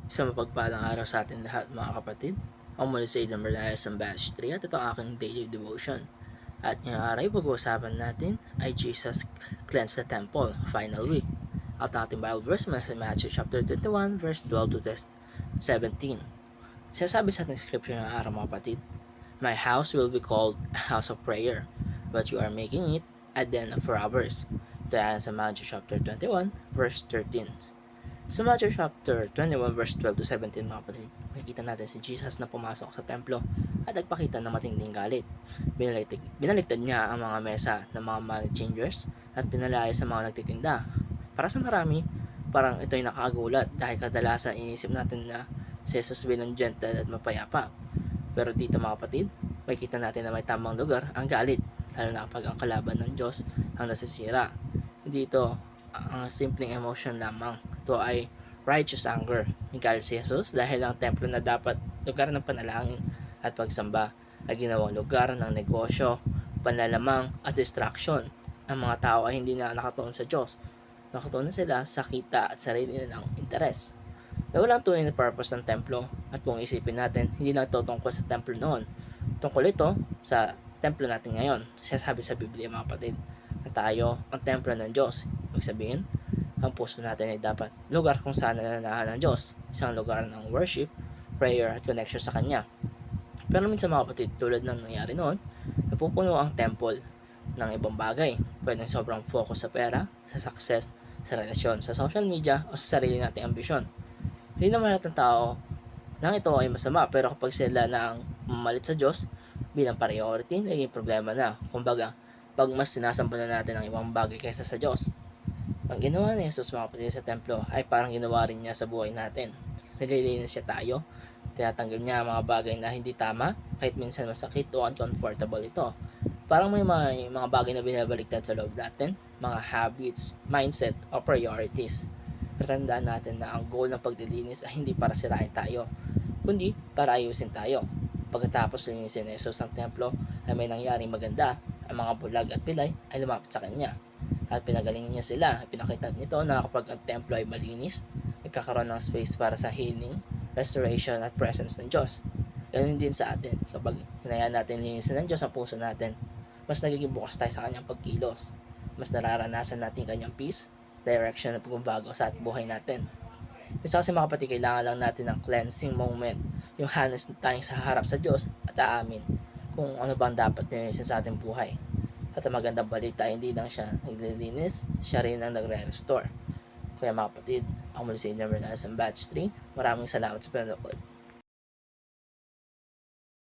Isang mapagpalang araw sa ating lahat mga kapatid. Ako muli si Aidan Berlayas ng Batch 3 at ito ang aking daily devotion. At ngayong araw pag-uusapan natin ay Jesus cleansed the temple, final week. At ang ating Bible verse mula sa Matthew chapter 21 verse 12 to 17. Sinasabi sa ating scripture ng araw mga kapatid, "My house will be called a house of prayer, but you are making it a den of robbers." Ito ay sa Matthew chapter 21 verse 13. Sa Matthew chapter 21 verse 12 to 17 mga kapatid, makikita natin si Jesus na pumasok sa templo at nagpakita ng matinding galit. Binaligtad niya ang mga mesa ng mga money changers at pinalaya sa mga nagtitinda. Para sa marami, parang ito'y nakakagulat dahil kadalasan inisip natin na si Jesus bilang gentle at mapayapa. Pero dito mga kapatid, makikita natin na may tamang lugar ang galit, lalo na kapag ang kalaban ng Diyos ang nasisira. Hindi ito ang simpleng emotion lamang. Ito ay righteous anger. Nagalit si Jesus dahil ang templo na dapat lugar ng panalangin at pagsamba ay ginawang lugar ng negosyo, panlalamang at distraction. Ang mga tao ay hindi na nakatuon sa Diyos. Nakatuon sila sa kita at sarili nilang interes. Nawala ang tunay na purpose ng templo, at kung isipin natin, hindi lang ito tungkol sa templo noon. Tungkol ito sa templo natin ngayon. Sabi sa Biblia mga kapatid, na tayo ang templo ng Diyos. Ibig sabihin, ang puso natin ay dapat lugar kung saan nananahan ng Diyos. Isang lugar ng worship, prayer at connection sa Kanya. Pero minsan mga kapatid, tulad ng nangyari noon, napupuno ang temple ng ibang bagay. Pwedeng sobrang focus sa pera, sa success, sa relasyon, sa social media o sa sarili nating ambisyon. Hindi naman lahat ng tao nang ito ay masama, pero kapag sila na ang mamalit sa Diyos bilang priority, naging problema na. Kumbaga, pag mas sinasamba na natin ang ibang bagay kaysa sa Diyos, ang ginawa ni Jesus mga kapatid sa templo ay parang ginawa rin niya sa buhay natin. Nililinis siya tayo, tinatanggal niya ang mga bagay na hindi tama, kahit minsan masakit o uncomfortable ito. Parang may mga bagay na binabaliktad sa loob natin, mga habits, mindset o priorities. Pero tandaan natin na ang goal ng paglilinis ay hindi para sirain tayo, kundi para ayusin tayo. Pagkatapos linisin ni Jesus ang templo ay may nangyaring maganda. Ang mga bulag at pilay ay lumapit sa kanya at pinagaling niya sila. Pinakita nito na kapag ang templo ay malinis, nagkakaroon ng space para sa healing, restoration at presence ng Diyos. Ganun din sa atin, kapag hinayaan natin linisin ng Diyos ang puso natin, mas nagiging bukas tayo sa kanyang pagkilos. Mas nararanasan natin kanyang peace, direction at pagbabago sa buhay natin. Minsan kasi mga kapatid, kailangan lang natin ng cleansing moment, yung honest na tayong sa harap sa Diyos at aamin kung ano bang dapat nilinisin sa ating buhay. At ang magandang balita, hindi lang siya naglilinis, siya rin ang nagre-restore. Kaya mga kapatid, ako muli si Aidan Berlayas ng Batch 3. Maraming salamat sa panonood.